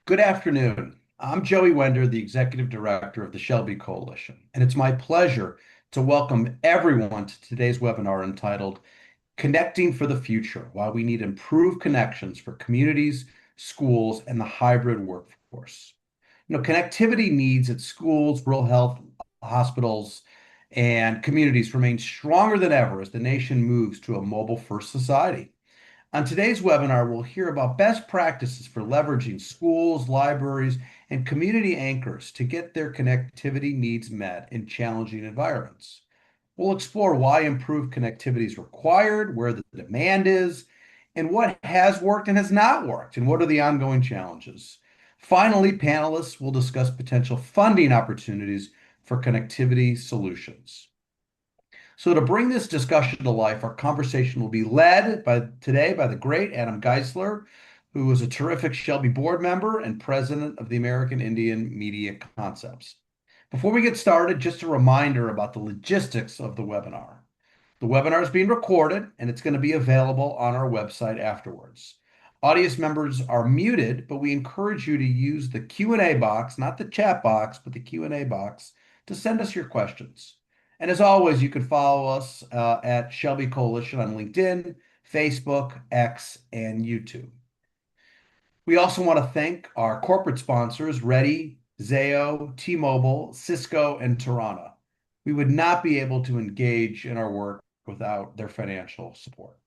Good afternoon. I'm Joey Wender, the Executive Director of the SHLB Coalition, and it's my pleasure to welcome everyone to today's webinar entitled Connecting for the Future: Why We Need Improved Connections for Communities, Schools, and the Hybrid Workforce. Connectivity needs at schools, rural health, hospitals, and communities remain stronger than ever as the nation moves to a mobile-first society. On today's webinar, we'll hear about best practices for leveraging schools, libraries, and community anchors to get their connectivity needs met in challenging environments. We'll explore why improved connectivity is required, where the demand is, and what has worked and has not worked, and what are the ongoing challenges. Finally, panelists will discuss potential funding opportunities for connectivity solutions. So to bring this discussion to life, our conversation will be led today by the great Adam Geisler, who is a terrific SHLB board member and president of the American Indian Media Concepts. Before we get started, just a reminder about the logistics of the webinar. The webinar is being recorded and it's going to be available on our website afterwards. Audience members are muted, but we encourage you to use the Q&A box, not the chat box, but the Q&A box to send us your questions. And as always, you can follow us at SHLB Coalition on LinkedIn, Facebook, X, and YouTube. We also want to thank our corporate sponsors, Ready, Zayo, T-Mobile, Cisco, and Tirana. We would not be able to engage in our work without their financial support.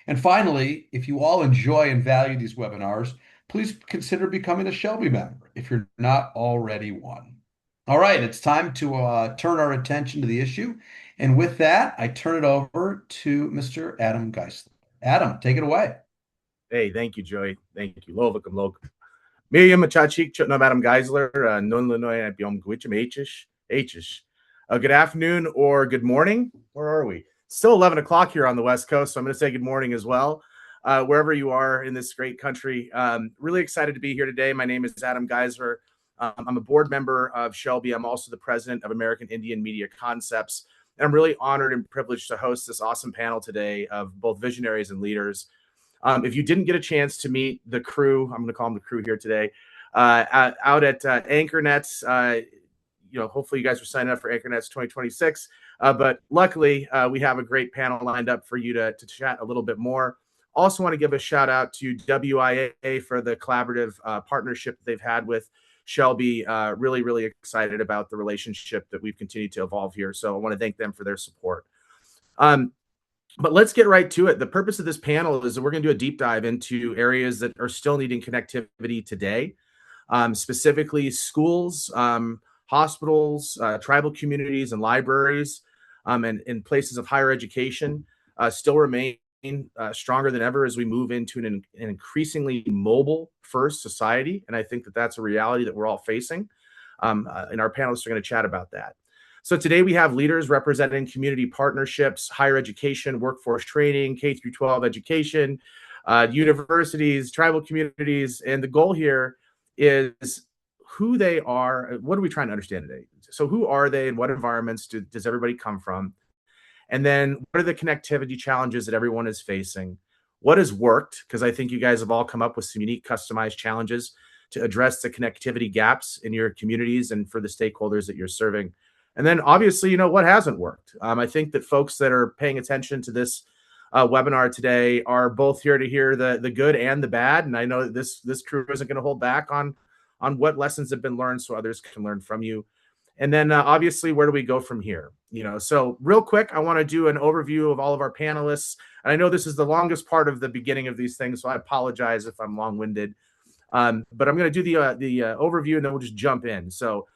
And finally, if you all enjoy and value these webinars, please consider becoming a SHLB member if you're not already one. All right, it's time to turn our attention to the issue. And with that, I turn it over to Mr. Adam Geisler. Adam, take it away. Hey, thank you, Joey. Thank you. Lovakam log. Miriam Machachik, Chutnam Adam Geisler, Non Linoy, Biom Gwichim H's. Good afternoon or good morning. Where are we? Still 11 o'clock here on the West Coast, so I'm going to say good morning as well, wherever you are in this great country. Really excited to be here today. My name is Adam Geisler. I'm a board member of SHLB. I'm also the president of American Indian Media Concepts. And I'm really honored and privileged to host this awesome panel today of both visionaries and leaders. If you didn't get a chance to meet the crew, I'm going to call them the crew here today, out at AnchorNets, hopefully you guys are signing up for AnchorNets 2026. But luckily, we have a great panel lined up for you to chat a little bit more. Also want to give a shout out to WIA for the collaborative partnership that they've had with SHLB. Really, really excited about the relationship that we've continued to evolve here. So I want to thank them for their support. But let's get right to it. The purpose of this panel is that we're going to do a deep dive into areas that are still needing connectivity today, specifically schools, hospitals, tribal communities, and libraries, and in places of higher education still remain stronger than ever as we move into an increasingly mobile-first society. And I think that that's a reality that we're all facing. And our panelists are going to chat about that. So today we have leaders representing community partnerships, higher education, workforce training, K through 12 education, universities, tribal communities. And the goal here is who they are. What are we trying to understand today? So who are they and what environments does everybody come from? And then what are the connectivity challenges that everyone is facing? What has worked? Because I think you guys have all come up with some unique customized challenges to address the connectivity gaps in your communities and for the stakeholders that you're serving. And then obviously, what hasn't worked? I think that folks that are paying attention to this webinar today are both here to hear the good and the bad. And I know that this crew isn't going to hold back on what lessons have been learned so others can learn from you. And then obviously, where do we go from here? So real quick, I want to do an overview of all of our panelists. And I know this is the longest part of the beginning of these things, so I apologize if I'm long-winded. But I'm going to do the overview and then we'll just jump in. So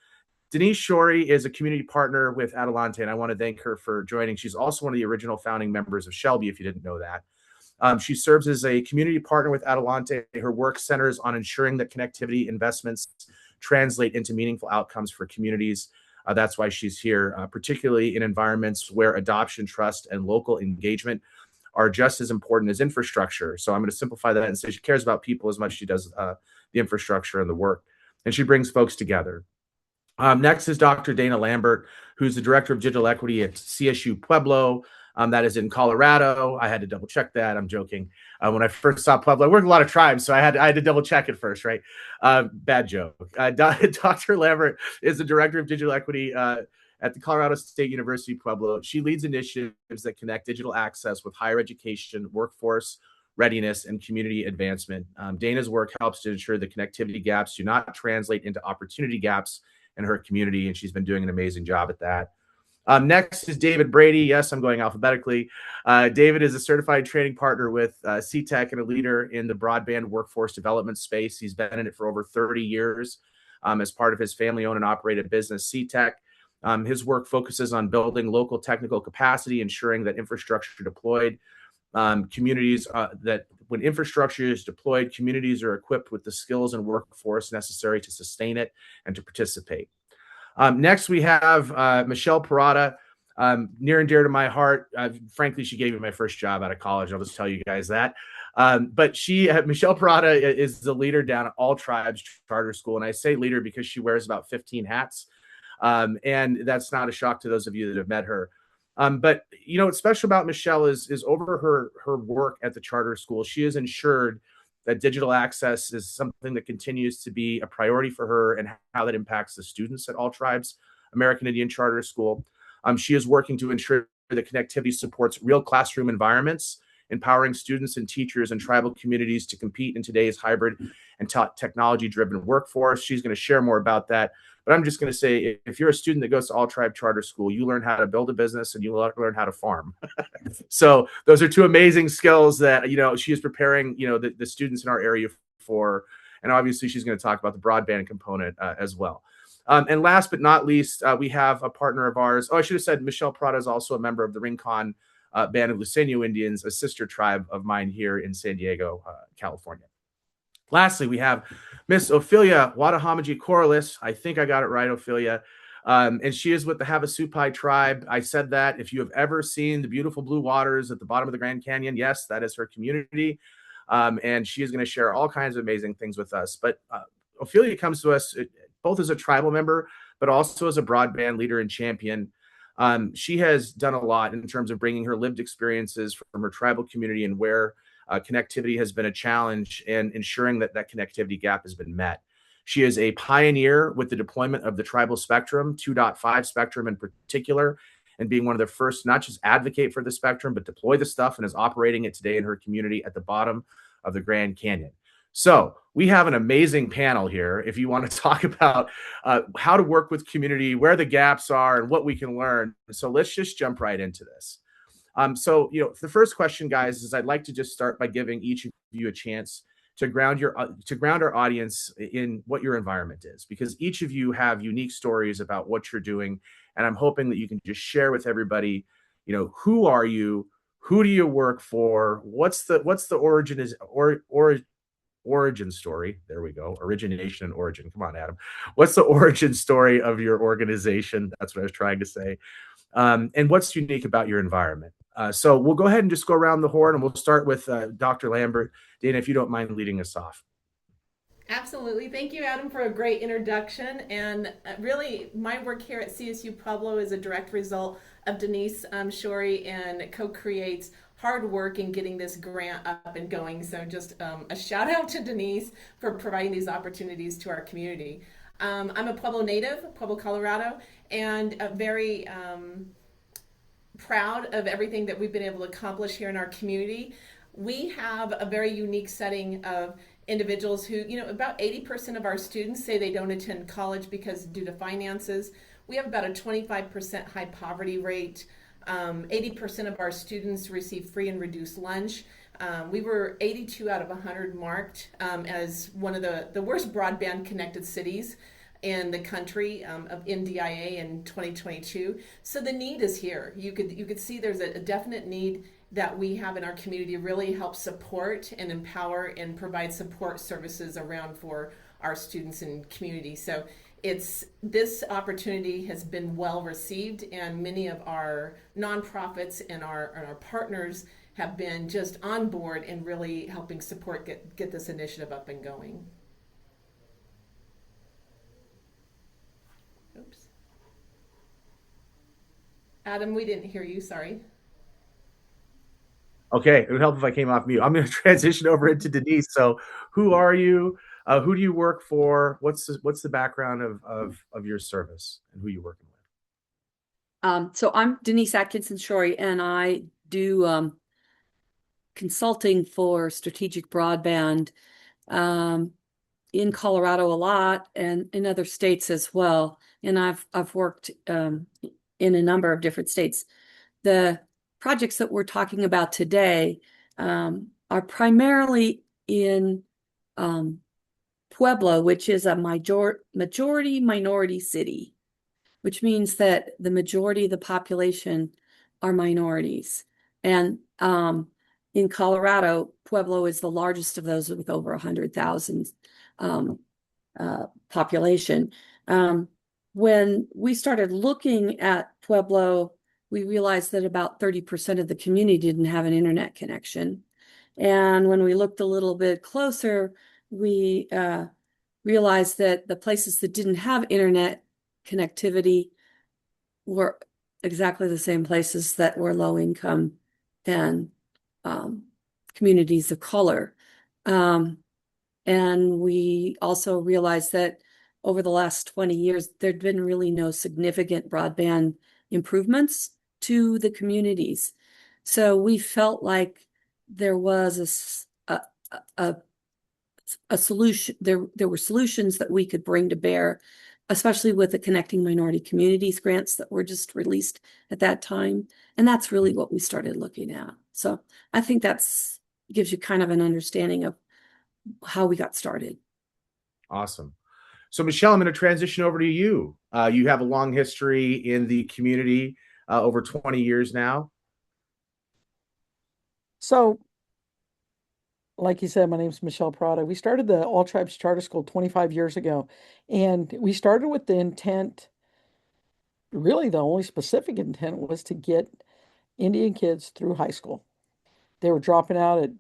Denise Shorey is a community partner with Adelante, and I want to thank her for joining. She's also one of the original founding members of SHLB, if you didn't know that. She serves as a community partner with Adelante. Her work centers on ensuring that connectivity investments translate into meaningful outcomes for communities. That's why she's here, particularly in environments where adoption, trust, and local engagement are just as important as infrastructure. So I'm going to simplify that and say she cares about people as much as she does the infrastructure and the work. And she brings folks together. Next is Dr. Dana Lambert, who's the Director of Digital Equity at CSU Pueblo. That is in Colorado. I had to double check that. I'm joking. When I first saw Pueblo, I worked a lot of tribes, so I had to double check it first, right? Bad joke. Dr. Lambert is the director of digital equity at the Colorado State University Pueblo. She leads initiatives that connect digital access with higher education, workforce readiness, and community advancement. Dana's work helps to ensure the connectivity gaps do not translate into opportunity gaps in her community, and she's been doing an amazing job at that. Next is David Brady. Yes, I'm going alphabetically. David is a certified training partner with CTEC and a leader in the broadband workforce development space. He's been in it for over 30 years as part of his family-owned and operated business, CTEC. His work focuses on building local technical capacity, ensuring that infrastructure deployed communities that when infrastructure is deployed, communities are equipped with the skills and workforce necessary to sustain it and to participate. Next, we have Michelle Parada, near and dear to my heart. Frankly, she gave me my first job out of college. I'll just tell you guys that. But Michelle Parada is the leader down at All Tribes Charter School. And I say leader because she wears about 15 hats. And that's not a shock to those of you that have met her. But what's special about Michelle is over her work at the charter school, she has ensured that digital access is something that continues to be a priority for her and how that impacts the students at All Tribes American Indian Charter School. She is working to ensure that connectivity supports real classroom environments, empowering students and teachers and tribal communities to compete in today's hybrid and technology-driven workforce. She's going to share more about that. But I'm just going to say, if you're a student that goes to All Tribe Charter School, you learn how to build a business and you learn how to farm. So those are two amazing skills that, she is preparing, the students in our area for. And obviously, she's going to talk about the broadband component as well. And last but not least, we have a partner of ours. Oh, I should have said Michelle Prada is also a member of the Rincon Band of Luiseño Indians, a sister tribe of mine here in San Diego, California. Lastly, we have Miss Ophelia Wadahamaji Corliss. I think I got it right, Ophelia. And she is with the Havasupai tribe. I said that. If you have ever seen the beautiful blue waters at the bottom of the Grand Canyon, yes, that is her community. And she is going to share all kinds of amazing things with us. But Ophelia comes to us both as a tribal member, but also as a broadband leader and champion. She has done a lot in terms of bringing her lived experiences from her tribal community and where connectivity has been a challenge and ensuring that that connectivity gap has been met. She is a pioneer with the deployment of the tribal spectrum, 2.5 spectrum in particular, and being one of the first not just advocate for the spectrum, but deploy the stuff and is operating it today in her community at the bottom of the Grand Canyon. So we have an amazing panel here. If you want to talk about how to work with community, where the gaps are, and what we can learn. So let's just jump right into this. So the first question, guys, is I'd like to just start by giving each of you a chance to ground our audience in what your environment is, because each of you have unique stories about what you're doing, and I'm hoping that you can just share with everybody, who are you, who do you work for, what's the origin story. There we go. Origination and origin. Come on, Adam. What's the origin story of your organization? That's what I was trying to say. And what's unique about your environment. So we'll go ahead and just go around the horn, and we'll start with Dr. Lambert. Dana, if you don't mind leading us off. Absolutely. Thank you, Adam, for a great introduction. And really, my work here at CSU Pueblo is a direct result of Denise Shorey and co-creates hard work in getting this grant up and going. So just a shout out to Denise for providing these opportunities to our community. I'm a Pueblo native, Pueblo, Colorado, and very proud of everything that we've been able to accomplish here in our community. We have a very unique setting of individuals who, about 80% of our students say they don't attend college because due to finances. We have about a 25% high poverty rate. 80% of our students receive free and reduced lunch. We were 82 out of 100 marked as one of the worst broadband connected cities in the country of NDIA in 2022. So the need is here. You could see there's a definite need that we have in our community to really help support and empower and provide support services around for our students and community. So this opportunity has been well received, and many of our nonprofits and our partners have been just on board and really helping support get this initiative up and going. Oops. Adam, we didn't hear you, sorry. Okay, it would help if I came off mute. I'm going to transition over into Denise. So, who are you? Who do you work for? What's the background of your service and who you working with? So I'm Denise Atkinson-Shorey, and I do consulting for strategic broadband in Colorado a lot and in other states as well. And I've worked in a number of different states. The projects that we're talking about today are primarily in Pueblo, which is a majority minority city, which means that the majority of the population are minorities. And in Colorado, Pueblo is the largest of those with over 100,000 population. When we started looking at Pueblo, we realized that about 30% of the community didn't have an internet connection. And when we looked a little bit closer, we realized that the places that didn't have internet connectivity were exactly the same places that were low income and communities of color. And we also realized that over the last 20 years, there'd been really no significant broadband improvements to the communities. So we felt like there was a solution. There were solutions that we could bring to bear, especially with the Connecting Minority Communities grants that were just released at that time. And that's really what we started looking at. So I think that's gives you kind of an understanding of how we got started. Awesome. So, Michelle, I'm going to transition over to you. You have a long history in the community, over 20 years now. So, like you said, my name is Michelle Prada. We started the All Tribes Charter School 25 years ago, and we started with the intent, really the only specific intent was to get Indian kids through high school. They were dropping out at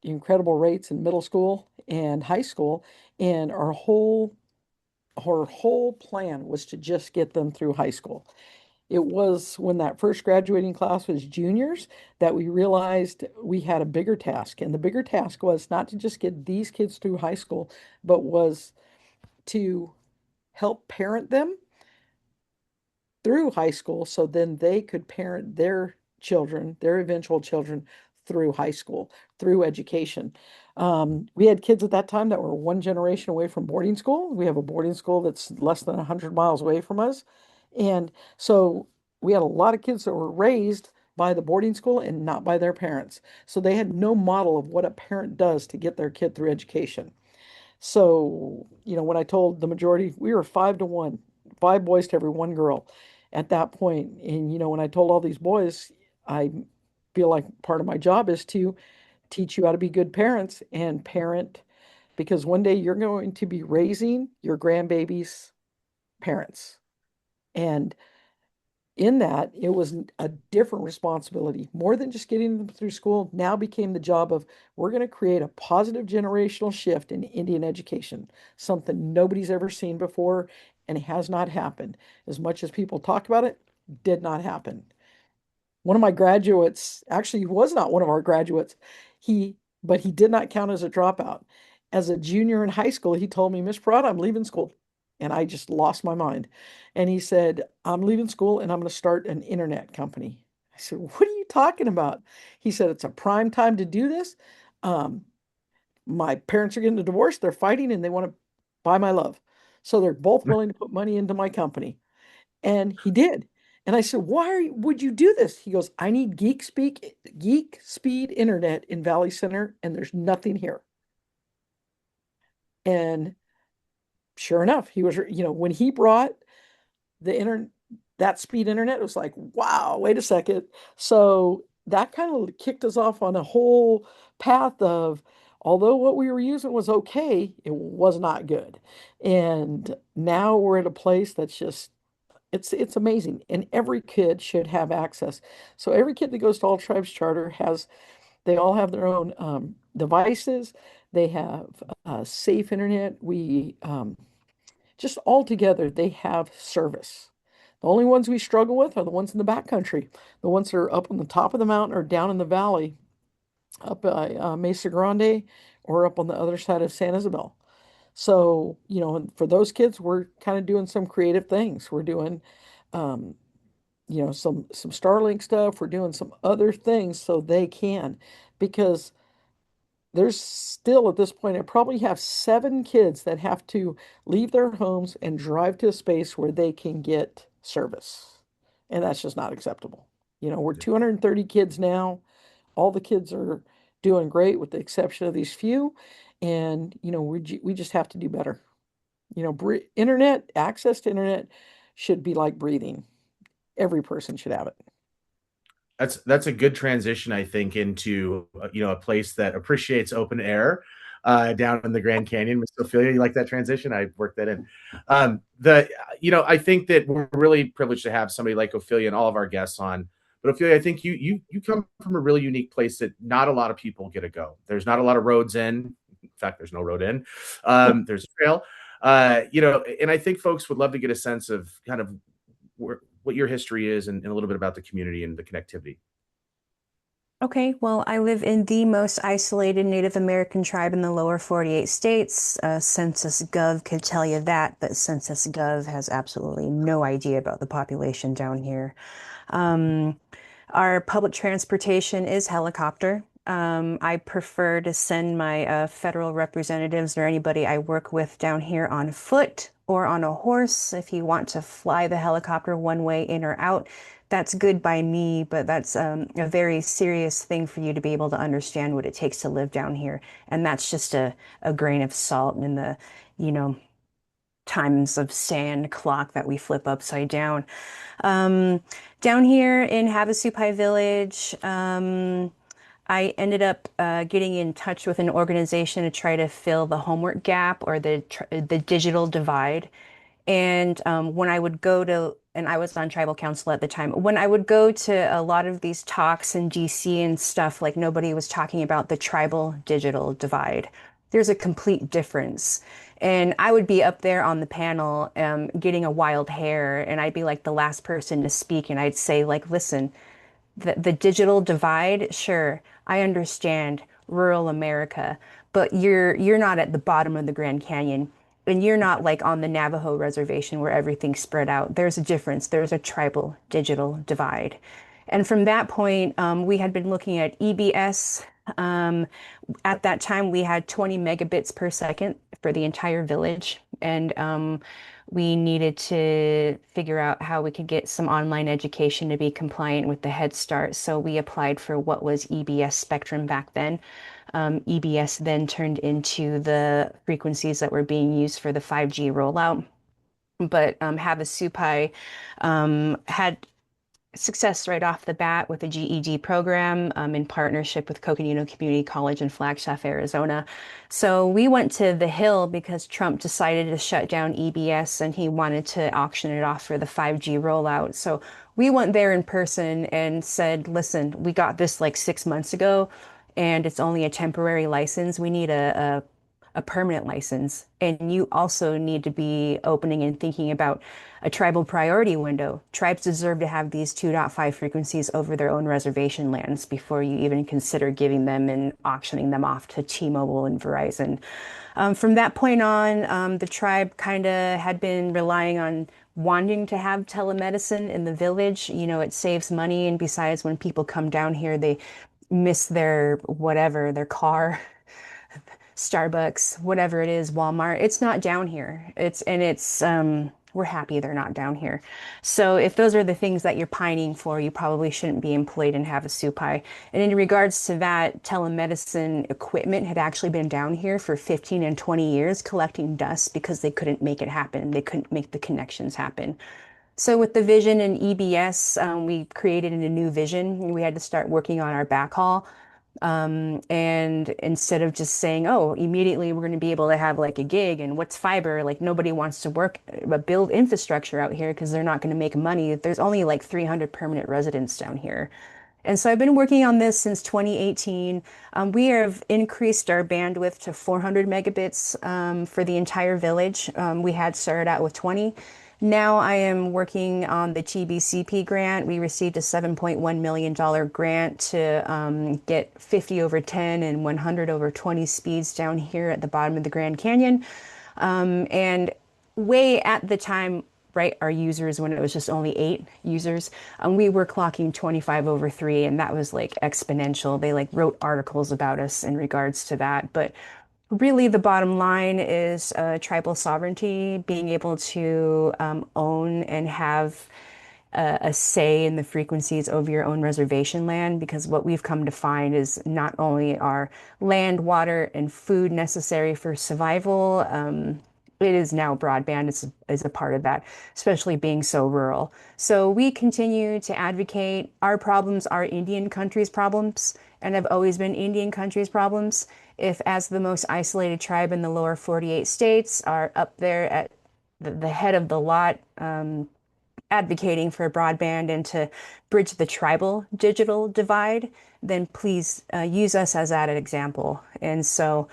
incredible rates in middle school and high school, and our whole plan was to just get them through high school. It was when that first graduating class was juniors that we realized we had a bigger task. And the bigger task was not to just get these kids through high school, but was to help parent them through high school so then they could parent their children, their eventual children through high school, through education. We had kids at that time that were one generation away from boarding school. We have a boarding school that's less than 100 miles away from us. And so we had a lot of kids that were raised by the boarding school and not by their parents. So they had no model of what a parent does to get their kid through education. So, when I told the majority, we were 5-1, 5 boys to every one girl at that point. And, when I told all these boys, I feel like part of my job is to teach you how to be good parents and parent, because one day you're going to be raising your grandbabies' parents. And in that, it was a different responsibility. More than just getting them through school, now became the job of we're going to create a positive generational shift in Indian education, something nobody's ever seen before, and it has not happened. As much as people talk about it, did not happen. One of my graduates, actually, he was not one of our graduates, but he did not count as a dropout. As a junior in high school, he told me, Miss Prada, I'm leaving school. And I just lost my mind. And he said, I'm leaving school and I'm going to start an internet company. I said, what are you talking about? He said, it's a prime time to do this. My parents are getting a divorce. They're fighting and they want to buy my love. So they're both willing to put money into my company. And he did. And I said, would you do this? He goes, I need geek speed internet in Valley Center, and there's nothing here. And sure enough, he was, when he brought that speed internet, it was like, wow, wait a second. So that kind of kicked us off on a whole path of, although what we were using was okay, it was not good. And now we're at a place that's just, it's amazing. And every kid should have access. So every kid that goes to All Tribes Charter they all have their own devices. They have safe internet. Just all together, they have service. The only ones we struggle with are the ones in the backcountry, the ones that are up on the top of the mountain or down in the valley. up by Mesa Grande or up on the other side of San Isabel. So, for those kids, we're kind of doing some creative things. We're doing, um, some Starlink stuff. We're doing some other things so they can, because there's still at this point, I probably have 7 kids that have to leave their homes and drive to a space where they can get service. And that's just not acceptable. We're 230 kids now. All the kids are doing great with the exception of these few. And, we just have to do better. Internet, access to internet should be like breathing. Every person should have it. That's a good transition, I think, into a place that appreciates open air down in the Grand Canyon. Miss Ophelia, you like that transition? I worked that in. I think that we're really privileged to have somebody like Ophelia and all of our guests on. But Ophelia, I think you come from a really unique place that not a lot of people get to go. There's not a lot of roads in. In fact, there's no road in. There's a trail. And I think folks would love to get a sense of kind of what your history is and a little bit about the community and the connectivity. Okay, well, I live in the most isolated Native American tribe in the lower 48 states. Census Gov could tell you that, but Census Gov has absolutely no idea about the population down here. Our public transportation is helicopter. I prefer to send my federal representatives or anybody I work with down here on foot or on a horse. If you want to fly the helicopter one way in or out, that's good by me, but that's a very serious thing for you to be able to understand what it takes to live down here. And that's just a grain of salt in the, you know, times of sand clock that we flip upside down. Down here in Havasupai Village, I ended up getting in touch with an organization to try to fill the homework gap or the digital divide. And when I would go to, and I was on tribal council at the time, when I would go to a lot of these talks in DC and stuff, like nobody was talking about the tribal digital divide. There's a complete difference. And I would be up there on the panel getting a wild hair, and I'd be like the last person to speak. And I'd say, like, listen, the digital divide, sure, I understand rural America, but you're not at the bottom of the Grand Canyon. And you're not like on the Navajo reservation where everything's spread out. There's a difference. There's a tribal digital divide. And from that point, we had been looking at EBS. At that time, we had 20 megabits per second for the entire village. And we needed to figure out how we could get some online education to be compliant with the Head Start. So we applied for what was EBS spectrum back then. EBS then turned into the frequencies that were being used for the 5G rollout. But Havasupai had success right off the bat with a GED program in partnership with Coconino Community College in Flagstaff, Arizona. So we went to the Hill because Trump decided to shut down EBS and he wanted to auction it off for the 5G rollout. So we went there in person and said, listen, we got this like 6 months ago and it's only a temporary license. We need a permanent license. And you also need to be opening and thinking about a tribal priority window. Tribes deserve to have these 2.5 frequencies over their own reservation lands before you even consider giving them and auctioning them off to T-Mobile and Verizon. From that point on, the tribe kind of had been relying on wanting to have telemedicine in the village. You know, it saves money. And besides, when people come down here, they miss their whatever, their car. Starbucks, whatever it is, Walmart, it's not down here. We're happy they're not down here. So if those are the things that you're pining for, you probably shouldn't be employed in Havasupai. And in regards to that, telemedicine equipment had actually been down here for 15 and 20 years collecting dust because they couldn't make it happen. They couldn't make the connections happen. So with the vision and EBS, we created a new vision. We had to start working on our backhaul. And instead of just saying, oh, immediately we're going to be able to have like a gig and what's fiber, like nobody wants to work, build infrastructure out here because they're not going to make money. There's only like 300 permanent residents down here. And so I've been working on this since 2018. We have increased our bandwidth to 400 megabits for the entire village. We had started out with 20. Now I am working on the TBCP grant. We received a $7.1 million grant to get 50 over 10 and 100 over 20 speeds down here at the bottom of the Grand Canyon. And way at the time, right, our users, when it was just only 8 users, we were clocking 25 over 3, and that was like exponential. They like wrote articles about us in regards to that. But really, the bottom line is tribal sovereignty, being able to own and have a say in the frequencies over your own reservation land, because what we've come to find is not only are land, water, and food necessary for survival, it is now broadband is a part of that, especially being so rural. So we continue to advocate. Our problems are Indian countries' problems, and have always been Indian countries' problems. If, as the most isolated tribe in the lower 48 states, are up there at the head of the lot, advocating for broadband and to bridge the tribal digital divide, then please use us as that example. And so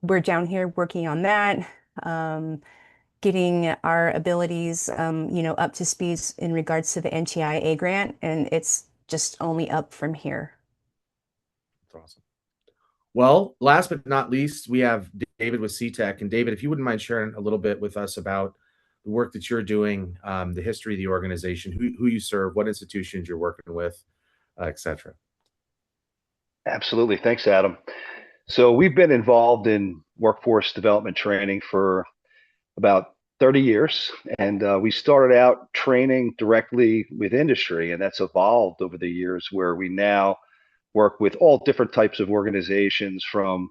we're down here working on that, getting our abilities, up to speeds in regards to the NTIA grant, and it's just only up from here. That's awesome. Well, last but not least, we have David with CTEC. And David, if you wouldn't mind sharing a little bit with us about the work that you're doing, the history of the organization, who you serve, what institutions you're working with, et cetera. Absolutely. Thanks, Adam. So we've been involved in workforce development training for about 30 years. And we started out training directly with industry, and that's evolved over the years, where we now work with all different types of organizations, from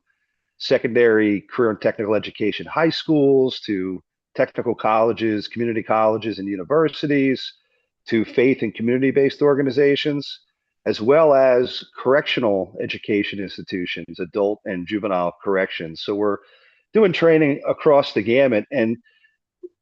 secondary career and technical education high schools to technical colleges, community colleges, and universities, to faith and community-based organizations, as well as correctional education institutions, adult and juvenile corrections. So we're doing training across the gamut. And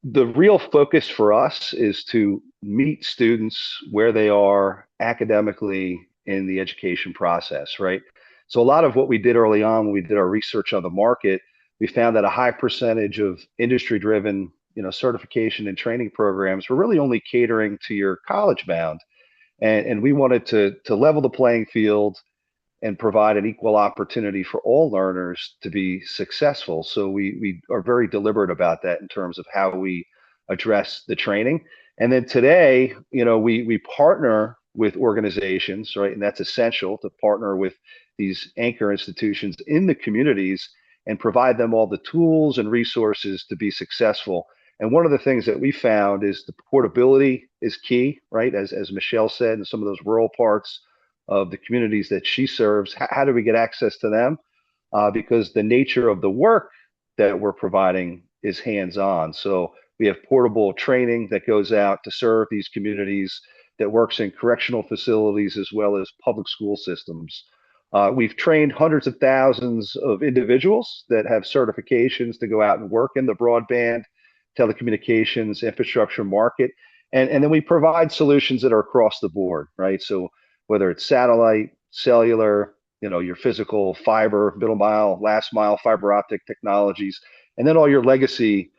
the real focus for us is to meet students where they are academically in the education process, right? So a lot of what we did early on when we did our research on the market, we found that a high percentage of industry-driven, certification and training programs were really only catering to your college bound. And we wanted to level the playing field and provide an equal opportunity for all learners to be successful. So we are very deliberate about that in terms of how we address the training. And then today, we partner with organizations, right? And that's essential, to partner with these anchor institutions in the communities and provide them all the tools and resources to be successful. And one of the things that we found is the portability is key, right? As Michelle said, in some of those rural parts of the communities that she serves, how do we get access to them? Because the nature of the work that we're providing is hands-on. So we have portable training that goes out to serve these communities, that works in correctional facilities as well as public school systems. We've trained hundreds of thousands of individuals that have certifications to go out and work in the broadband telecommunications infrastructure market. And then we provide solutions that are across the board, right? So whether it's satellite, cellular, your physical fiber, middle mile, last mile fiber optic technologies, and then all your legacy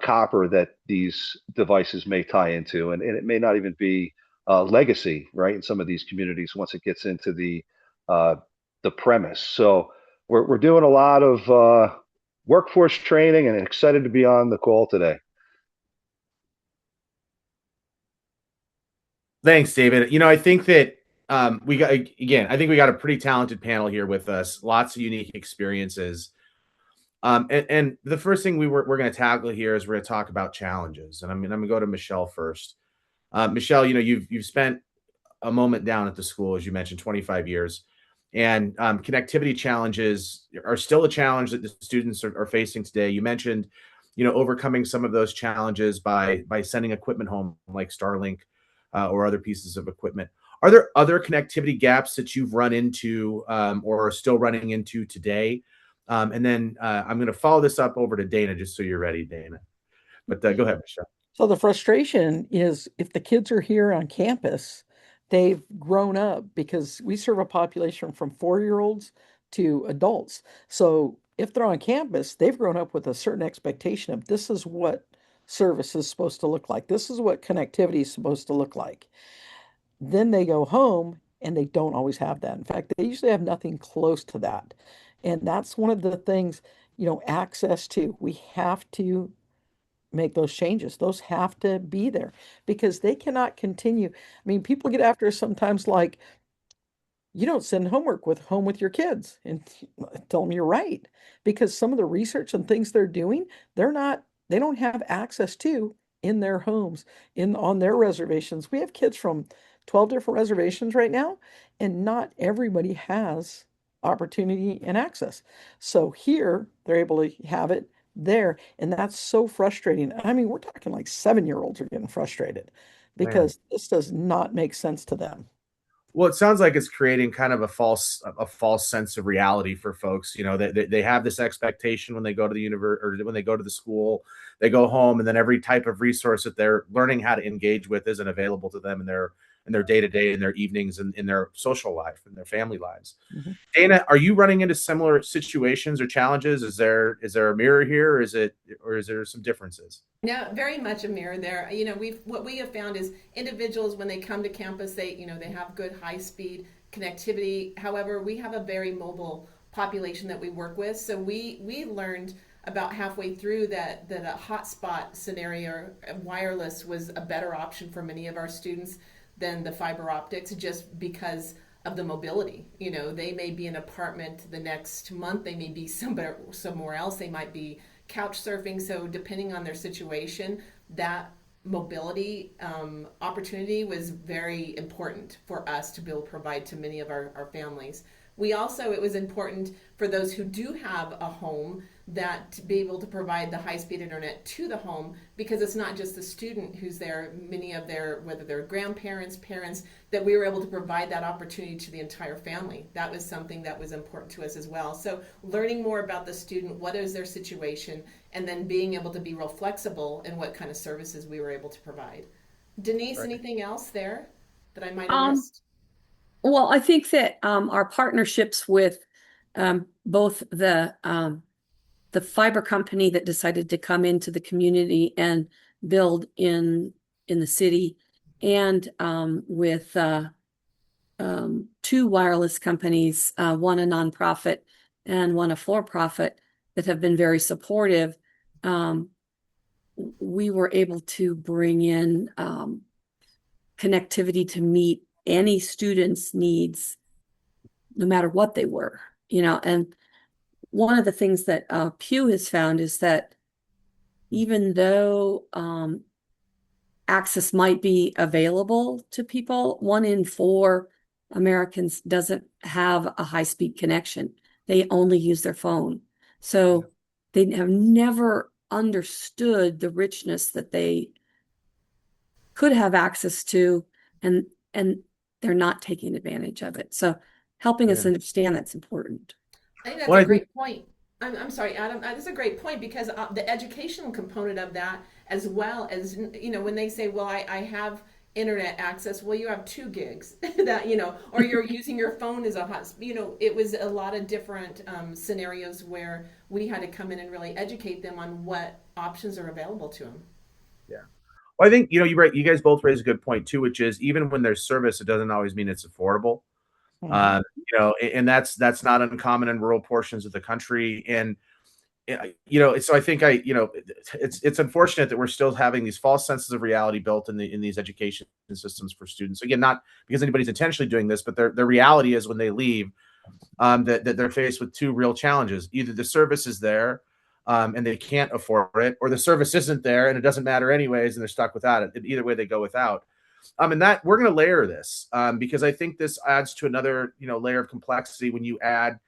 copper that these devices may tie into. And it may not even be legacy, right? In some of these communities, once it gets into the premise. So we're doing a lot of workforce training, and excited to be on the call today. Thanks, David. I think that I think we got a pretty talented panel here with us, lots of unique experiences. And the first thing we're going to tackle here is we're going to talk about challenges. And I'm going to go to Michelle first. Michelle, you've spent a moment down at the school, as you mentioned, 25 years. And connectivity challenges are still a challenge that the students are facing today. You mentioned, overcoming some of those challenges by sending equipment home like Starlink or other pieces of equipment. Are there other connectivity gaps that you've run into or are still running into today? And then I'm going to follow this up over to Dana, just so you're ready, Dana. But go ahead, Michelle. So the frustration is, if the kids are here on campus, they've grown up, because we serve a population from 4-year-olds to adults. So if they're on campus, they've grown up with a certain expectation of, this is what service is supposed to look like. This is what connectivity is supposed to look like. Then they go home and they don't always have that. In fact, they usually have nothing close to that. And that's one of the things, access to. We have to make those changes. Those have to be there because they cannot continue. I mean, people get after us sometimes like, you don't send homework home with your kids, and tell them you're right, because some of the research and things they're doing, they don't have access to in their homes, on their reservations. We have kids from 12 different reservations right now, and not everybody has opportunity and access. So here they're able to have it there, and that's so frustrating. I mean, we're talking like 7-year-olds are getting frustrated Man. because this does not make sense to them. Well, it sounds like it's creating kind of a false sense of reality for folks. They have this expectation when they go to the university or when they go to the school, they go home, and then every type of resource that they're learning how to engage with isn't available to them in their day-to-day, in their evenings, and in their social life and their family lives. Mm-hmm. Dana, are you running into similar situations or challenges? Is there a mirror here, or is there some differences? No, very much a mirror there. What we have found is individuals when they come to campus, they have good high speed connectivity. However, we have a very mobile population that we work with. So we learned about halfway through that a hotspot scenario, wireless, was a better option for many of our students than the fiber optics, just because of the mobility. They may be in an apartment the next month, they may be somewhere else, they might be couch surfing. So depending on their situation, that mobility opportunity was very important for us to be able to provide to many of our families. It was important for those who do have a home that to be able to provide the high-speed internet to the home, because it's not just the student who's there, many of whether they're grandparents, parents, that we were able to provide that opportunity to the entire family. That was something that was important to us as well. So learning more about the student, what is their situation, and then being able to be real flexible in what kind of services we were able to provide. Denise, Right. anything else there that I might have missed? Well, I think that our partnerships with both the fiber company that decided to come into the community and build in the city, and with two wireless companies, one a nonprofit and one a for-profit, that have been very supportive. We were able to bring in connectivity to meet any student's needs, no matter what they were, and one of the things that Pew has found is that even though access might be available to people, 1 in 4 Americans doesn't have a high-speed connection. They only use their phone. So they have never understood the richness that they could have access to, and they're not taking advantage of it. So helping us understand that's important. I think that's a great point. I'm sorry, Adam. That's a great point, because the educational component of that, as well as, when they say, well, I have internet access, well, you have 2 gigs that, or you're using your phone as a it was a lot of different scenarios where we had to come in and really educate them on what options are available to them. Yeah. Well, I think, you guys both raise a good point too, which is even when there's service, it doesn't always mean it's affordable. Mm-hmm. And that's not uncommon in rural portions of the country. And, so I think it's unfortunate that we're still having these false senses of reality built in these education systems for students. Again, not because anybody's intentionally doing this, but their reality is when they leave, that they're faced with 2 real challenges. Either the service is there, and they can't afford it, or the service isn't there and it doesn't matter anyways, and they're stuck without it. Either way, they go without. And that we're going to layer this because I think this adds to another, layer of complexity when you add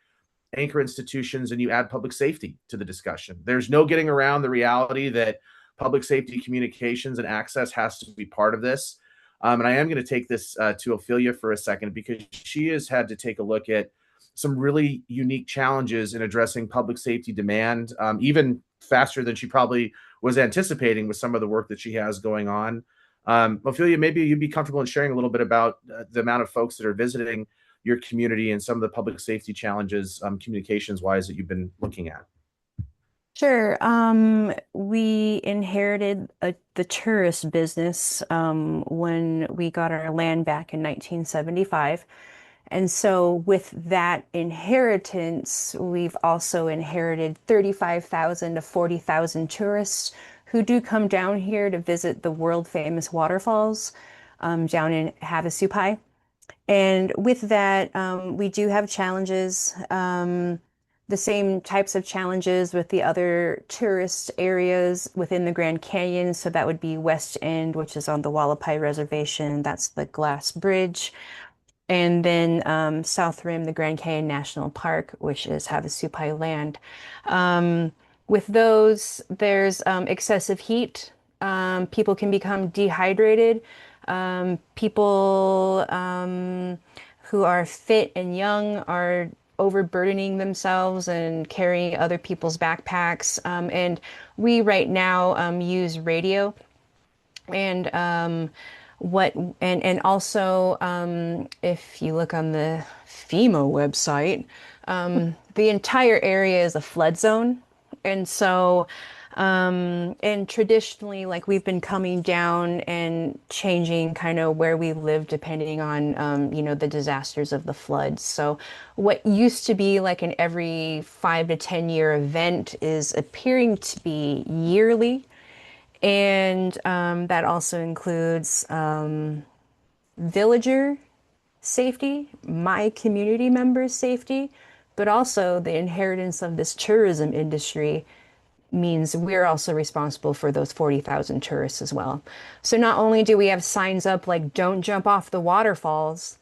anchor institutions and you add public safety to the discussion. There's no getting around the reality that public safety communications and access has to be part of this. And I am going to take this to Ophelia for a second, because she has had to take a look at some really unique challenges in addressing public safety demand, even faster than she probably was anticipating with some of the work that she has going on. Ophelia, maybe you'd be comfortable in sharing a little bit about the amount of folks that are visiting your community and some of the public safety challenges, communications wise, that you've been looking at. Sure. We inherited the tourist business when we got our land back in 1975. And so with that inheritance, we've also inherited 35,000 to 40,000 tourists who do come down here to visit the world famous waterfalls down in Havasupai. And with that, we do have challenges, the same types of challenges with the other tourist areas within the Grand Canyon. So that would be West End, which is on the Wallapai Reservation. That's the Glass Bridge. And then South Rim, the Grand Canyon National Park, which is Havasupai land. Um, with those, there's excessive heat. People can become dehydrated. People who are fit and young are overburdening themselves and carrying other people's backpacks. And we right now use radio and what and also if you look on the FEMA website, the entire area is a flood zone. And so and traditionally, like we've been coming down and changing kind of where we live depending on the disasters of the floods. So what used to be like an every 5 to 10 year event is appearing to be yearly. And that also includes villager safety, my community members' safety, but also the inheritance of this tourism industry means we're also responsible for those 40,000 tourists as well. So not only do we have signs up like don't jump off the waterfalls,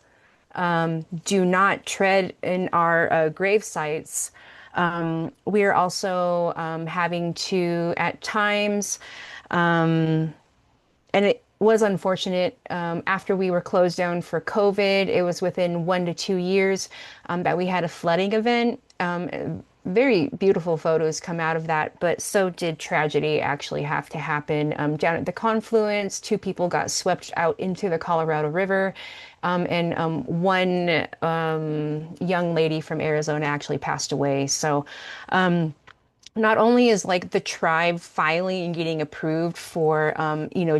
do not tread in our grave sites, we are also having to at times and it was unfortunate. After we were closed down for COVID, it was within 1 to 2 years that we had a flooding event. Very beautiful photos come out of that, but so did tragedy actually have to happen. Down at the confluence, two people got swept out into the Colorado River, and one young lady from Arizona actually passed away. So, not only is like the tribe filing and getting approved for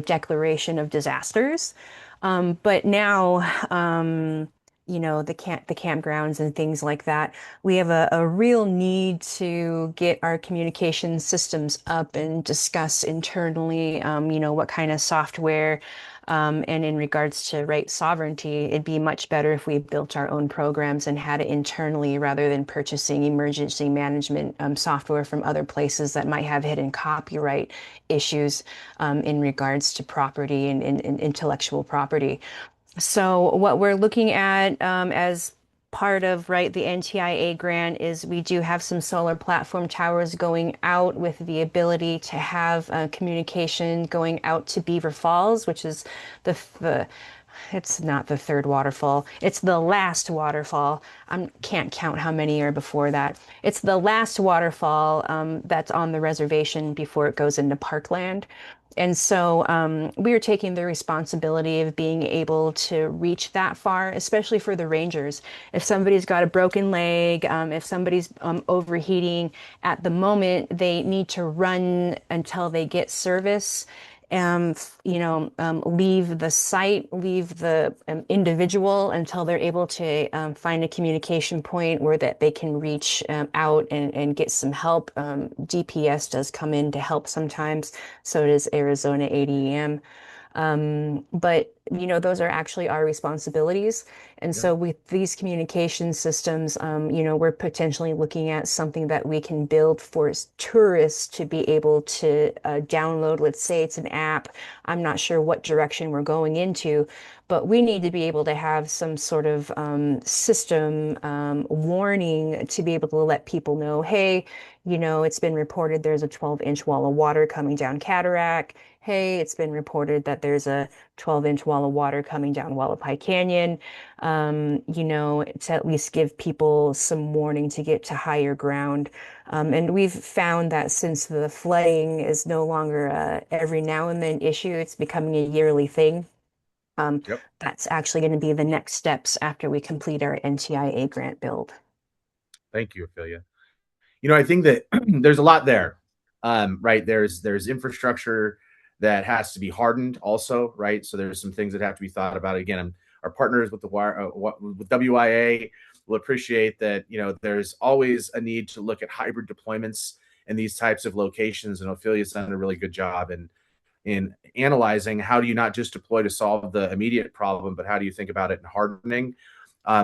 declaration of disasters, but now the campgrounds and things like that, we have a real need to get our communication systems up and discuss internally what kind of software, and in regards to right sovereignty, it'd be much better if we built our own programs and had it internally rather than purchasing emergency management software from other places that might have hidden copyright issues in regards to property and intellectual property. So what we're looking at as part of the NTIA grant is we do have some solar platform towers going out with the ability to have communication going out to Beaver Falls, which is the it's not the third waterfall. It's the last waterfall. I can't count how many are before that. It's the last waterfall that's on the reservation before it goes into parkland. And so we are taking the responsibility of being able to reach that far, especially for the rangers. If somebody's got a broken leg, if somebody's overheating, at the moment they need to run until they get service. Leave the site, leave the individual until they're able to find a communication point where that they can reach out and get some help. DPS does come in to help sometimes, so does Arizona ADEM. But those are actually our responsibilities. And Yeah. so with these communication systems, we're potentially looking at something that we can build for tourists to be able to download. Let's say it's an app. I'm not sure what direction we're going into, but we need to be able to have some sort of system warning to be able to let people know, hey, it's been reported there's a 12-inch wall of water coming down Cataract. Hey, it's been reported that there's a 12-inch wall of water coming down Wallapai Canyon. To at least give people some warning to get to higher ground. And we've found that since the flooding is no longer a every now and then issue, it's becoming a yearly thing. Yep. That's actually going to be the next steps after we complete our NTIA grant build. Thank you, Ophelia. I think that there's a lot there. right? There's infrastructure that has to be hardened also, right? So there's some things that have to be thought about. Again, our partners with the with WIA will appreciate that, there's always a need to look at hybrid deployments in these types of locations, and Ophelia's done a really good job in analyzing how do you not just deploy to solve the immediate problem, but how do you think about it in hardening.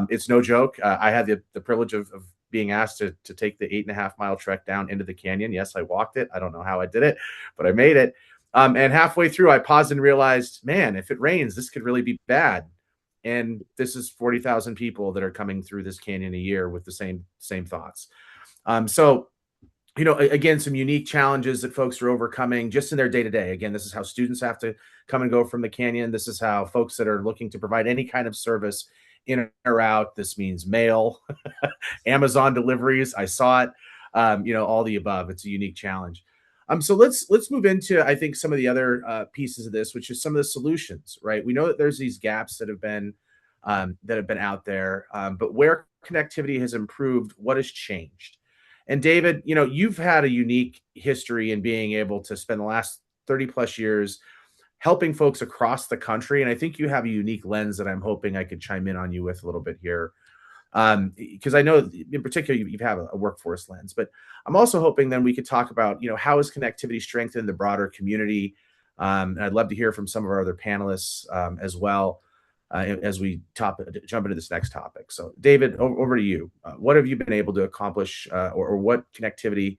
It's no joke. I had the privilege of being asked to take the 8.5 mile trek down into the canyon. Yes, I walked it. I don't know how I did it, but I made it. And halfway through, I paused and realized, man, if it rains, this could really be bad. And this is 40,000 people that are coming through this canyon a year with the same thoughts. So, again, some unique challenges that folks are overcoming just in their day to day. Again, this is how students have to come and go from the canyon. This is how folks that are looking to provide any kind of service in or out. This means mail, Amazon deliveries. I saw it. All the above. It's a unique challenge. So let's move into, I think, some of the other pieces of this, which is some of the solutions. Right. We know that there's these gaps that have been out there, but where connectivity has improved, what has changed? And David, you've had a unique history in being able to spend the last 30 plus years helping folks across the country. And I think you have a unique lens that I'm hoping I could chime in on you with a little bit here. Because I know in particular you have a workforce lens, but I'm also hoping then we could talk about, how is connectivity strengthened the broader community? And I'd love to hear from some of our other panelists as well as we jump into this next topic. So David, over to you. What have you been able to accomplish or what connectivity,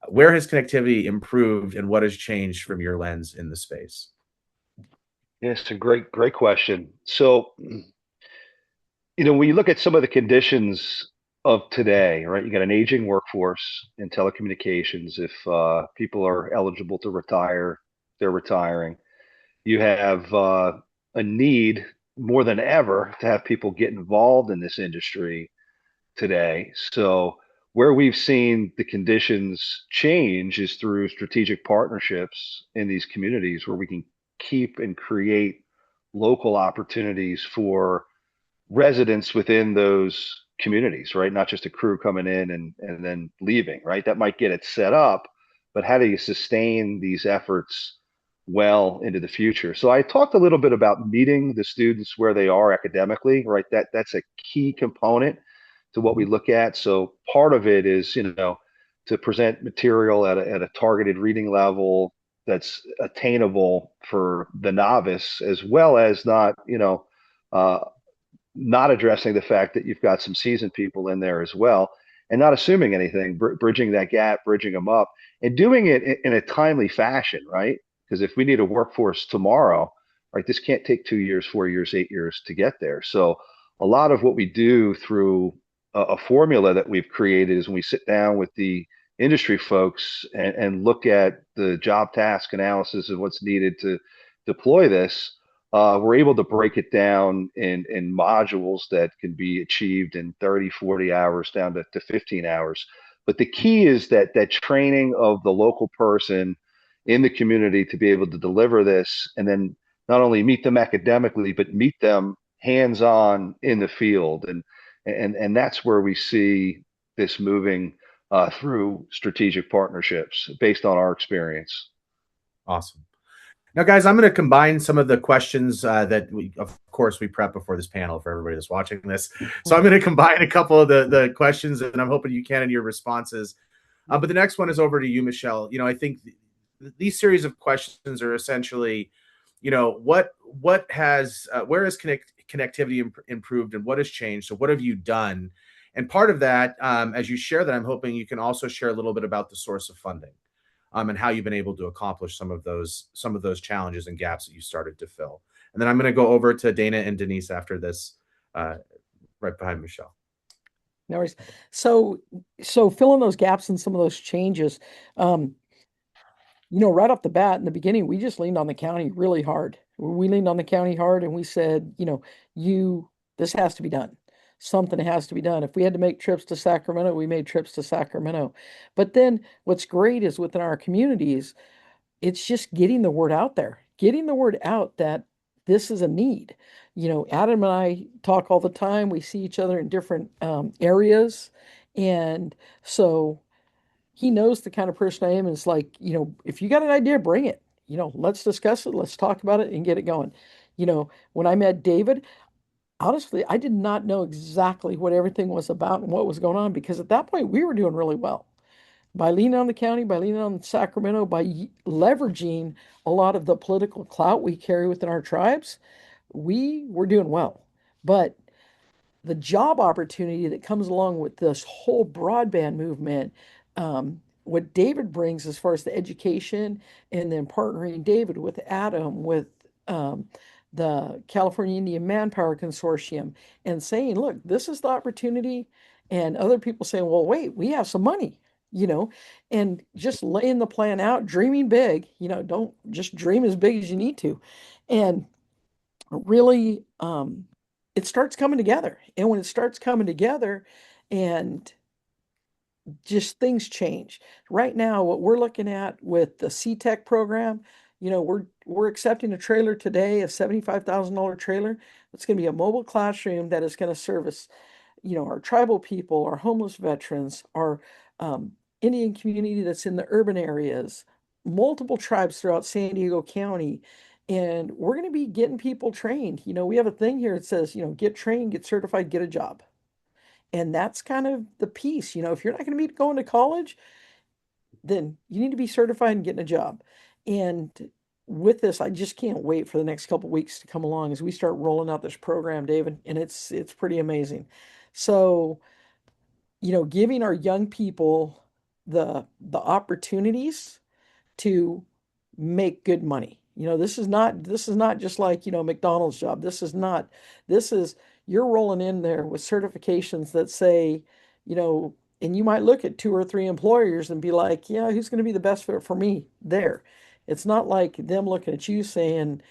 where has connectivity improved and what has changed from your lens in the space? Yes, it's a great question. So, when you look at some of the conditions of today, right, you got an aging workforce in telecommunications. If people are eligible to retire, they're retiring. You have a need more than ever to have people get involved in this industry today. So where we've seen the conditions change is through strategic partnerships in these communities where we can keep and create local opportunities for residents within those communities, right? Not just a crew coming in and then leaving, right? That might get it set up, but how do you sustain these efforts well into the future? So I talked a little bit about meeting the students where they are academically, right? That's a key component to what we look at. So part of it is, to present material at a targeted reading level that's attainable for the novice, as well as not addressing the fact that you've got some seasoned people in there as well, and not assuming anything, bridging that gap, bridging them up, and doing it in a timely fashion, right? Because if we need a workforce tomorrow, right, this can't take 2 years, 4 years, 8 years to get there. So a lot of what we do through a formula that we've created is when we sit down with the industry folks and look at the job task analysis of what's needed to deploy this, we're able to break it down in modules that can be achieved in 30, 40 hours down to 15 hours. But the key is that training of the local person in the community to be able to deliver this, and then not only meet them academically, but meet them hands-on in the field. And that's where we see this moving through strategic partnerships based on our experience. Awesome. Now, guys, I'm going to combine some of the questions that of course, we prep before this panel for everybody that's watching this. So I'm going to combine a couple of the questions, and I'm hoping you can in your responses. But the next one is over to you, Michelle. I think these series of questions are essentially, where has connectivity improved and what has changed? So what have you done? And part of that, as you share that, I'm hoping you can also share a little bit about the source of funding. And how you've been able to accomplish some of those challenges and gaps that you started to fill. And then I'm going to go over to Dana and Denise after this, right behind Michelle. No worries. So filling those gaps and some of those changes, right off the bat in the beginning, we just leaned on the county really hard. We leaned on the county hard and we said, this has to be done. Something has to be done. If we had to make trips to Sacramento, we made trips to Sacramento. But then what's great is within our communities, it's just getting the word out there, getting the word out that this is a need. Adam and I talk all the time. We see each other in different areas. And so he knows the kind of person I am. And it's like, if you got an idea, bring it. Let's discuss it. Let's talk about it and get it going. When I met David, honestly, I did not know exactly what everything was about and what was going on, because at that point we were doing really well. By leaning on the county, by leaning on Sacramento, by leveraging a lot of the political clout we carry within our tribes, we were doing well. But the job opportunity that comes along with this whole broadband movement, what David brings as far as the education, and then partnering David with Adam, with the California Indian Manpower Consortium, and saying, look, this is the opportunity. And other people saying, well, wait, we have some money, and just laying the plan out, dreaming big, don't just dream as big as you need to. And really, it starts coming together. And when it starts coming together, and just things change. Right now, what we're looking at with the C-Tech program, we're accepting a trailer today, a $75,000 trailer. It's going to be a mobile classroom that is going to service, our tribal people, our homeless veterans, our Indian community that's in the urban areas, multiple tribes throughout San Diego County. And we're going to be getting people trained. We have a thing here that says, get trained, get certified, get a job. And that's kind of the piece. If you're not going to be going to college, then you need to be certified and getting a job. And with this, I just can't wait for the next couple of weeks to come along as we start rolling out this program, David. And it's pretty amazing. So, giving our young people the opportunities to make good money. This is not just like, McDonald's job. This is you're rolling in there with certifications that say, and you might look at two or three employers and be like, yeah, who's going to be the best fit for me there? It's not like them looking at you saying,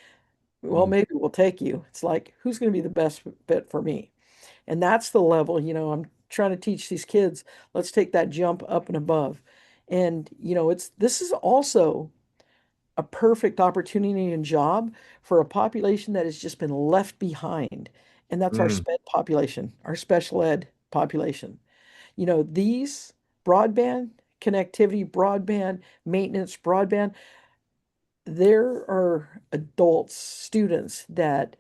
well, maybe we'll take you. It's like, who's going to be the best fit for me? And that's the level, I'm trying to teach these kids, let's take that jump up and above. And, this is also a perfect opportunity and job for a population that has just been left behind. And that's our SPED population, our special ed population. These broadband connectivity, broadband maintenance, broadband, there are adults, students that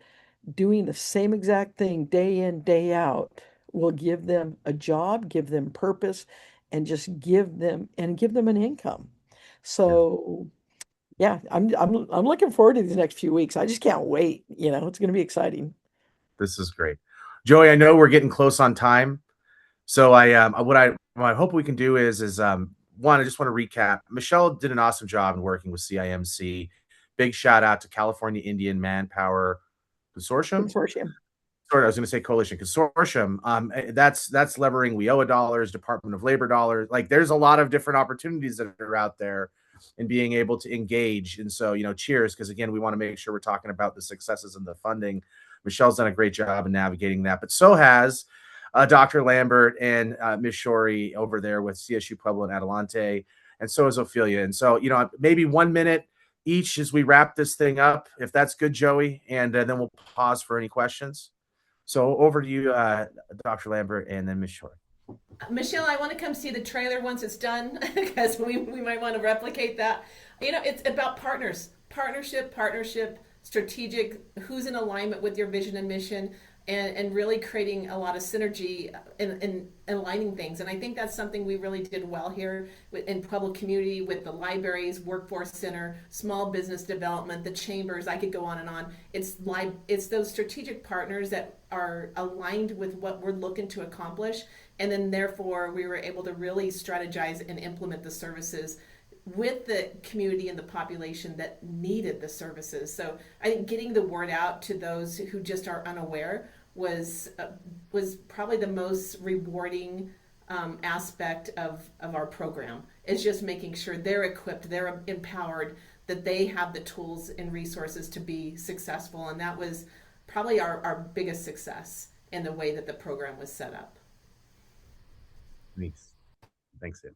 doing the same exact thing day in, day out will give them a job, give them purpose, and just give them an income. So yeah, I'm looking forward to these next few weeks. I just can't wait. It's going to be exciting. This is great. Joey, I know we're getting close on time. So what I hope we can do is one, I just want to recap. Michelle did an awesome job in working with CIMC. Big shout out to California Indian Manpower Consortium. Sorry, I was going to say coalition consortium. That's levering WIOA dollars, Department of Labor dollars. Like, there's a lot of different opportunities that are out there and being able to engage. And so, cheers, because again, we want to make sure we're talking about the successes and the funding. Michelle's done a great job in navigating that, but so has Dr. Lambert and Ms. Shorey over there with CSU Pueblo and Adelante, and so is Ophelia. And so, maybe 1 minute each as we wrap this thing up, if that's good, Joey, and then we'll pause for any questions. So over to you, Dr. Lambert, and then Ms. Shorey. Michelle, I want to come see the trailer once it's done because we might want to replicate that. It's about partnership, strategic, who's in alignment with your vision and mission, and really creating a lot of synergy in aligning things. And I think that's something we really did well here in Pueblo community with the libraries, workforce center, small business development, the chambers. I could go on and on. It's those strategic partners that are aligned with what we're looking to accomplish. And then therefore we were able to really strategize and implement the services with the community and the population that needed the services. So I think getting the word out to those who just are unaware was probably the most rewarding aspect of our program. Is just making sure they're equipped, they're empowered, that they have the tools and resources to be successful. And that was probably our biggest success in the way that the program was set up. Nice. Thanks, Ed.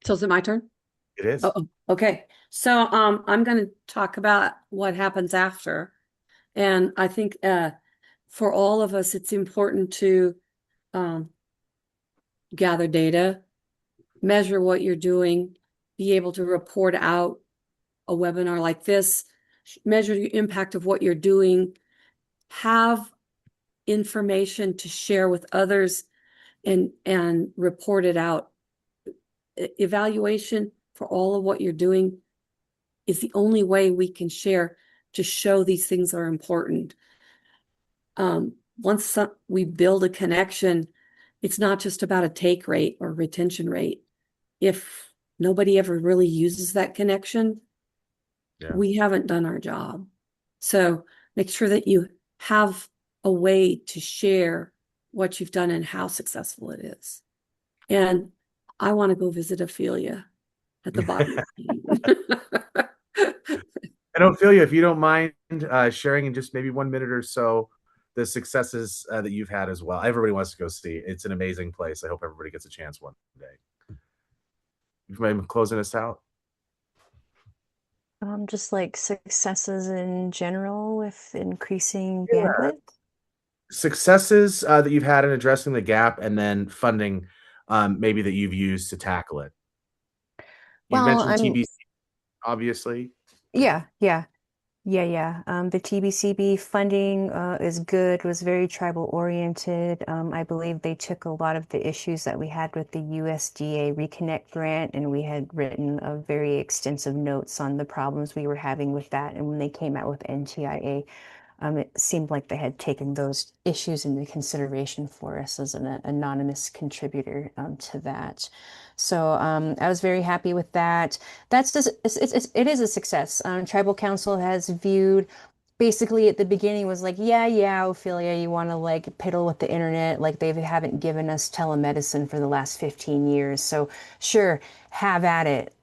So is it my turn? It is. Oh, okay. So I'm going to talk about what happens after. And I think for all of us, it's important to gather data, measure what you're doing, be able to report out a webinar like this, measure the impact of what you're doing, have information to share with others and report it out. Evaluation for all of what you're doing is the only way we can share to show these things are important. Once we build a connection, it's not just about a take rate or retention rate. If nobody ever really uses that connection, we haven't done our job. So make sure that you have a way to share what you've done and how successful it is. And I want to go visit Ophelia at the bottom. And Ophelia, if you don't mind sharing in just maybe 1 minute or so the successes that you've had as well. Everybody wants to go see. It's an amazing place. I hope everybody gets a chance one day. You mind closing us out? Just like successes in general with increasing bandwidth. Successes that you've had in addressing the gap, and then funding maybe that you've used to tackle it. You Well, mentioned TBC, obviously. Yeah. The TBCB funding is good, was very tribal oriented. I believe they took a lot of the issues that we had with the USDA Reconnect grant, and we had written a very extensive notes on the problems we were having with that. And when they came out with NTIA, it seemed like they had taken those issues into consideration for us as an anonymous contributor to that. So I was very happy with that. That's just, it is a success. Tribal Council has viewed basically at the beginning was like, yeah, Ophelia, you want to like piddle with the internet. Like they haven't given us telemedicine for the last 15 years. So sure, have at it,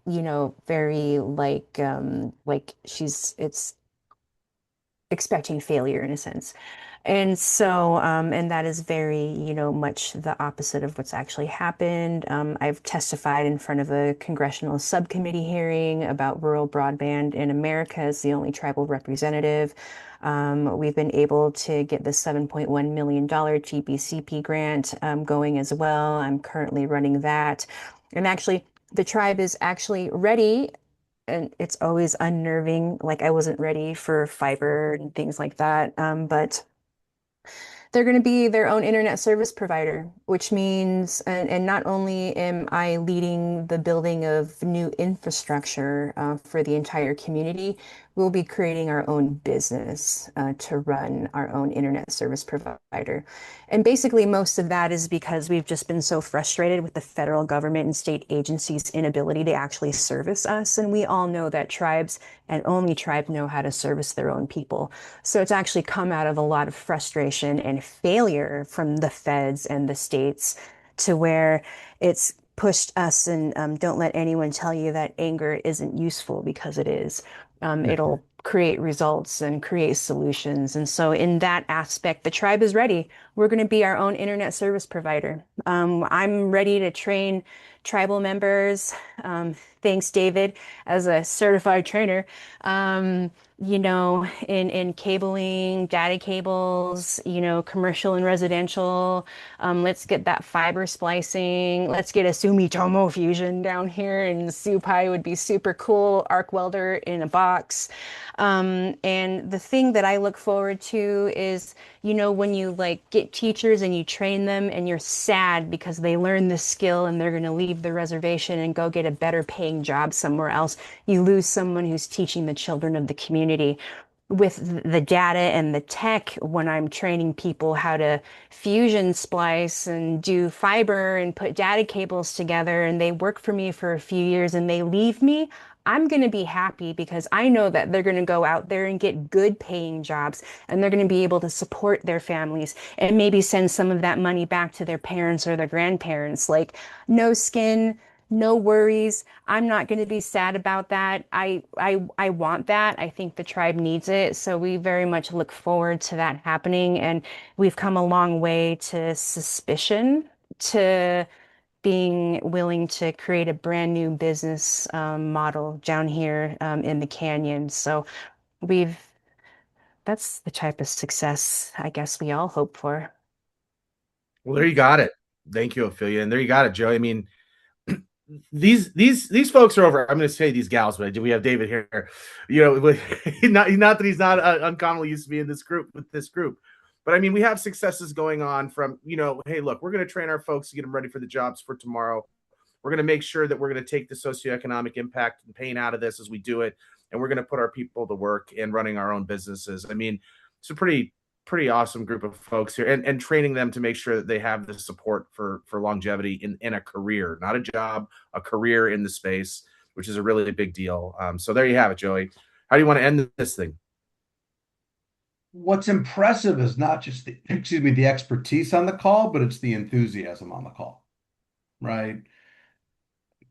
very like it's expecting failure in a sense. And so, and that is very, much the opposite of what's actually happened. I've testified in front of a congressional subcommittee hearing about rural broadband in America as the only tribal representative. We've been able to get the $7.1 million TBCP grant going as well. I'm currently running that. And actually, the tribe is actually ready, and it's always unnerving. Like I wasn't ready for fiber and things like that. But they're going to be their own internet service provider, which means, and not only am I leading the building of new infrastructure for the entire community, we'll be creating our own business to run our own internet service provider. And basically, most of that is because we've just been so frustrated with the federal government and state agencies' inability to actually service us. And we all know that tribes and only tribes know how to service their own people. So it's actually come out of a lot of frustration and failure from the feds and the states to where it's pushed us. And don't let anyone tell you that anger isn't useful, because it is. It'll create results and create solutions. And so in that aspect, the tribe is ready. We're going to be our own internet service provider. I'm ready to train tribal members. Thanks, David, as a certified trainer. In cabling, data cables, commercial and residential. Let's get that fiber splicing. Let's get a Sumitomo fusion down here, and Supai would be super cool. Arc welder in a box. And the thing that I look forward to is, when you like get teachers and you train them and you're sad because they learn this skill and they're going to leave the reservation and go get a better paying job somewhere else, you lose someone who's teaching the children of the community. With the data and the tech, when I'm training people how to fusion splice and do fiber and put data cables together, and they work for me for a few years and they leave me, I'm going to be happy because I know that they're going to go out there and get good paying jobs, and they're going to be able to support their families and maybe send some of that money back to their parents or their grandparents. Like, no skin, no worries. I'm not going to be sad about that. I want that. I think the tribe needs it. So we very much look forward to that happening. And we've come a long way to suspicion, to being willing to create a brand new business model down here in the canyon. So we've that's the type of success I guess we all hope for. Well, there you got it. Thank you, Ophelia. And there you got it, Joe. I mean, these folks are over. I'm going to say these gals, but we have David here. You know, not that he's not uncommonly used to be in this group with this group, but I mean, we have successes going on from, you know, hey, look, we're going to train our folks to get them ready for the jobs for tomorrow. We're going to make sure that we're going to take the socioeconomic impact and pain out of this as we do it, and we're going to put our people to work and running our own businesses. I mean, it's a pretty awesome group of folks here, and training them to make sure that they have the support for longevity in a career, not a job, a career in the space, which is a really big deal. So there you have it, Joey. How do you want to end this thing? What's impressive is not just the expertise on the call, but it's the enthusiasm on the call, right?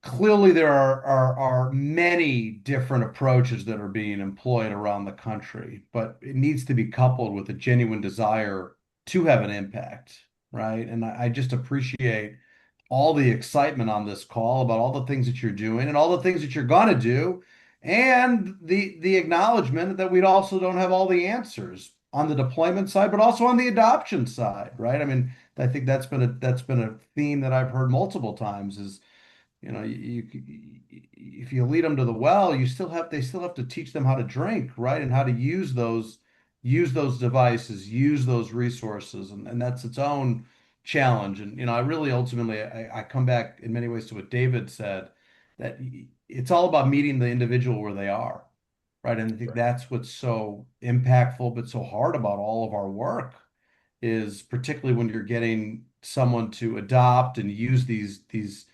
Clearly there are many different approaches that are being employed around the country, but it needs to be coupled with a genuine desire to have an impact, right? And I just appreciate all the excitement on this call about all the things that you're doing and all the things that you're gonna do, and the acknowledgement that we also don't have all the answers on the deployment side, but also on the adoption side, right? I mean, I think that's been a theme that I've heard multiple times is, you know, if you lead them to the well, they still have to teach them how to drink, right? And how to use those devices, use those resources, and that's its own challenge. And I really ultimately I come back in many ways to what David said, that it's all about meeting the individual where they are, right? And I think that's what's so impactful but so hard about all of our work, is particularly when you're getting someone to adopt and use these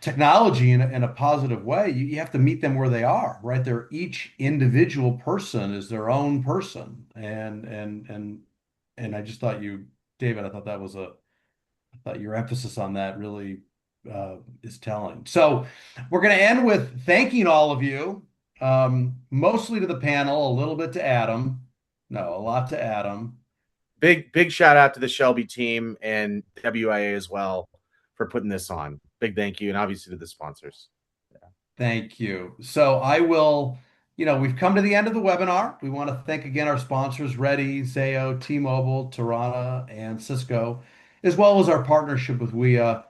technology in a positive way. You have to meet them where they are, right? They're each individual person is their own person. And I just thought David, I thought your emphasis on that really is telling. So we're going to end with thanking all of you, mostly to the panel, a little bit to Adam. No, a lot to Adam. Big shout out to the SHLB team and WIA as well for putting this on. Big thank you, and obviously to the sponsors. Thank you. So we've come to the end of the webinar. We want to thank again our sponsors, Ready, Zayo, T-Mobile, Tirana, and Cisco, as well as our partnership with WIA,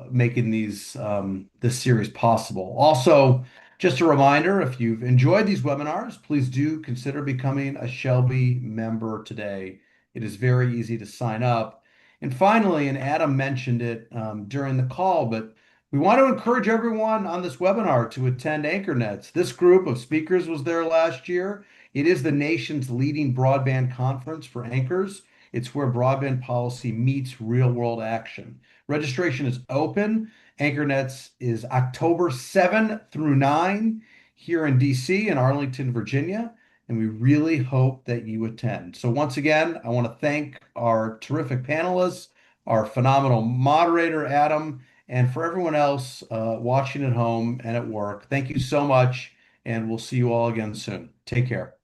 making this series possible. Also, just a reminder, if you've enjoyed these webinars, please do consider becoming a SHLB member today. It is very easy to sign up. And finally, and Adam mentioned it during the call, but we want to encourage everyone on this webinar to attend AnchorNets. This group of speakers was there last year. It is the nation's leading broadband conference for anchors. It's where broadband policy meets real-world action. Registration is open. AnchorNets is October 7 through 9 here in DC and Arlington, Virginia, and we really hope that you attend. So once again, I want to thank our terrific panelists, our phenomenal moderator, Adam, and for everyone else watching at home and at work. Thank you so much, and we'll see you all again soon. Take care.